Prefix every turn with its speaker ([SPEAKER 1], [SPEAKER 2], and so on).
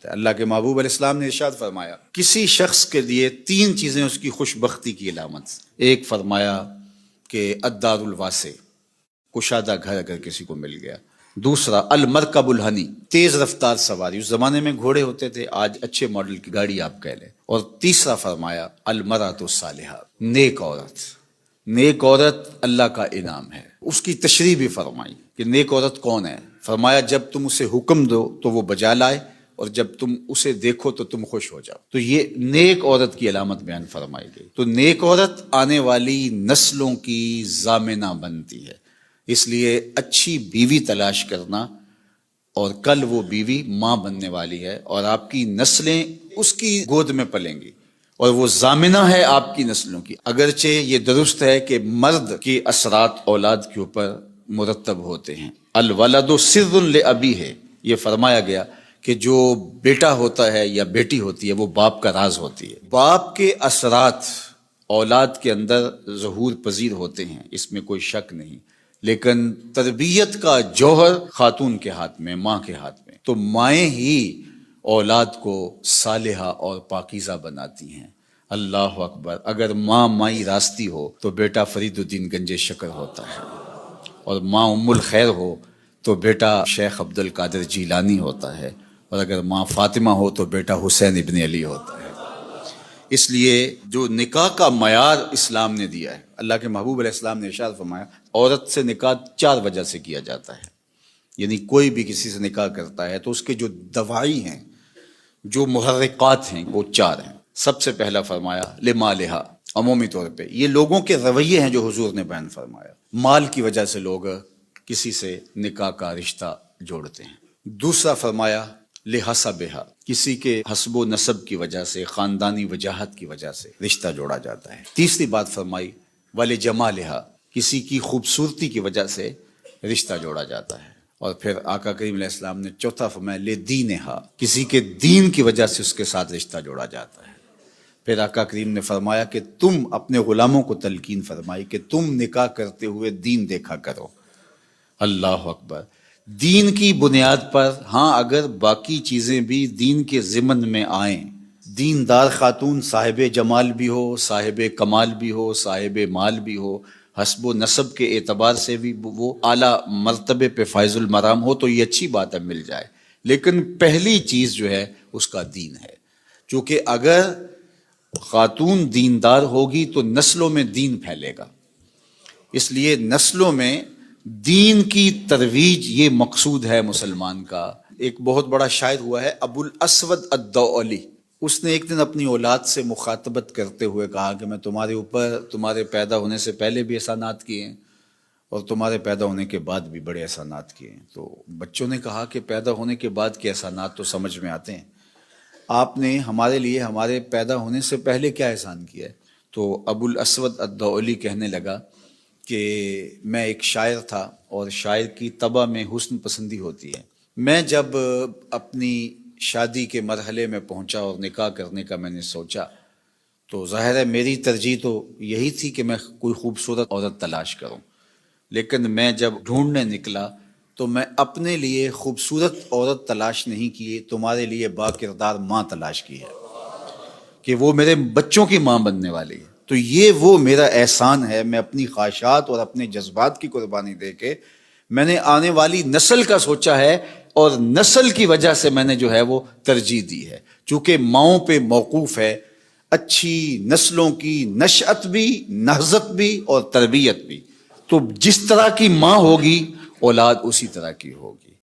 [SPEAKER 1] ہے۔ اللہ کے محبوب علیہ السلام نے ارشاد فرمایا کسی شخص کے لیے 3 چیزیں اس کی خوش بختی کی علامت۔ ایک فرمایا کہ الدار الواسع، کشادہ گھر اگر کسی کو مل گیا۔ دوسرا المرکب الہنی، تیز رفتار سواری، اس زمانے میں گھوڑے ہوتے تھے، آج اچھے ماڈل کی گاڑی آپ کہہ لیں۔ اور تیسرا فرمایا المرأۃ الصالحہ، نیک عورت۔ نیک عورت اللہ کا انعام ہے۔ اس کی تشریح بھی فرمائی کہ نیک عورت کون ہے۔ فرمایا جب تم اسے حکم دو تو وہ بجا لائے، اور جب تم اسے دیکھو تو تم خوش ہو جاؤ۔ تو یہ نیک عورت کی علامت بیان فرمائی گئی۔ تو نیک عورت آنے والی نسلوں کی ضامنہ بنتی ہے، اس لیے اچھی بیوی تلاش کرنا، اور کل وہ بیوی ماں بننے والی ہے اور آپ کی نسلیں اس کی گود میں پلیں گی، اور وہ ضامنہ ہے آپ کی نسلوں کی۔ اگرچہ یہ درست ہے کہ مرد کی اثرات اولاد کے اوپر مرتب ہوتے ہیں۔ الولد سر لابیہ ہے، یہ فرمایا گیا کہ جو بیٹا ہوتا ہے یا بیٹی ہوتی ہے وہ باپ کا راز ہوتی ہے۔ باپ کے اثرات اولاد کے اندر ظہور پذیر ہوتے ہیں، اس میں کوئی شک نہیں، لیکن تربیت کا جوہر خاتون کے ہاتھ میں، ماں کے ہاتھ میں۔ تو مائیں ہی اولاد کو صالحہ اور پاکیزہ بناتی ہیں۔ اللہ اکبر! اگر ماں مائی راستی ہو تو بیٹا فرید الدین گنج شکر ہوتا ہے، اور ماں ام الخیر ہو تو بیٹا شیخ عبد القادر جیلانی ہوتا ہے، اور اگر ماں فاطمہ ہو تو بیٹا حسین ابن علی ہوتا ہے۔ اس لیے جو نکاح کا معیار اسلام نے دیا ہے، اللہ کے محبوب علیہ السلام نے ارشاد فرمایا عورت سے نکاح 4 وجہ سے کیا جاتا ہے۔ یعنی کوئی بھی کسی سے نکاح کرتا ہے تو اس کے جو دواعی ہیں، جو محرکات ہیں، وہ 4 ہیں۔ سب سے پہلا فرمایا لمالہا، عمومی طور پہ یہ لوگوں کے رویے ہیں جو حضور نے بیان فرمایا۔ مال کی وجہ سے لوگ کسی سے نکاح کا رشتہ جوڑتے ہیں۔ دوسرا فرمایا لحسبہا، کسی کے حسب و نسب کی وجہ سے، خاندانی وجاہت کی وجہ سے رشتہ جوڑا جاتا ہے۔ تیسری بات فرمائی ولجمالہا، کسی کی خوبصورتی کی وجہ سے رشتہ جوڑا جاتا ہے۔ اور پھر آقا کریم علیہ السلام نے چوتھا فرمایا لدینہا، کسی کے دین کی وجہ سے اس کے ساتھ رشتہ جوڑا جاتا ہے۔ پھر آقا کریم نے فرمایا کہ تم اپنے غلاموں کو تلقین فرمائی کہ تم نکاح کرتے ہوئے دین دیکھا کرو۔ اللہ اکبر! دین کی بنیاد پر، ہاں اگر باقی چیزیں بھی دین کے ضمن میں آئیں، دیندار خاتون صاحب جمال بھی ہو، صاحب کمال بھی ہو، صاحب مال بھی ہو، حسب و نسب کے اعتبار سے بھی وہ اعلیٰ مرتبے پہ فائز المرام ہو، تو یہ اچھی بات ہے، مل جائے۔ لیکن پہلی چیز جو ہے اس کا دین ہے، چونکہ اگر خاتون دیندار ہوگی تو نسلوں میں دین پھیلے گا۔ اس لیے نسلوں میں دین کی ترویج یہ مقصود ہے مسلمان کا۔ ایک بہت بڑا شاعر ہوا ہے ابو الاسود الدؤلی، اس نے ایک دن اپنی اولاد سے مخاطبت کرتے ہوئے کہا کہ میں تمہارے اوپر تمہارے پیدا ہونے سے پہلے بھی احسانات کیے ہیں، اور تمہارے پیدا ہونے کے بعد بھی بڑے احسانات کیے ہیں۔ تو بچوں نے کہا کہ پیدا ہونے کے بعد کے احسانات تو سمجھ میں آتے ہیں، آپ نے ہمارے لیے ہمارے پیدا ہونے سے پہلے کیا احسان کیا ہے؟ تو ابو الاسود الدؤلی کہنے لگا کہ میں ایک شاعر تھا، اور شاعر کی طبع میں حسن پسندی ہوتی ہے۔ میں جب اپنی شادی کے مرحلے میں پہنچا اور نکاح کرنے کا میں نے سوچا، تو ظاہر ہے میری ترجیح تو یہی تھی کہ میں کوئی خوبصورت عورت تلاش کروں، لیکن میں جب ڈھونڈنے نکلا تو میں اپنے لیے خوبصورت عورت تلاش نہیں کی، تمہارے لیے با کردار ماں تلاش کی ہے کہ وہ میرے بچوں کی ماں بننے والی ہے۔ تو یہ وہ میرا احسان ہے، میں اپنی خواہشات اور اپنے جذبات کی قربانی دے کے میں نے آنے والی نسل کا سوچا ہے، اور نسل کی وجہ سے میں نے جو ہے وہ ترجیح دی ہے، چونکہ ماؤں پہ موقوف ہے اچھی نسلوں کی نشأت بھی، نہضت بھی اور تربیت بھی۔ تو جس طرح کی ماں ہوگی اولاد اسی طرح کی ہوگی۔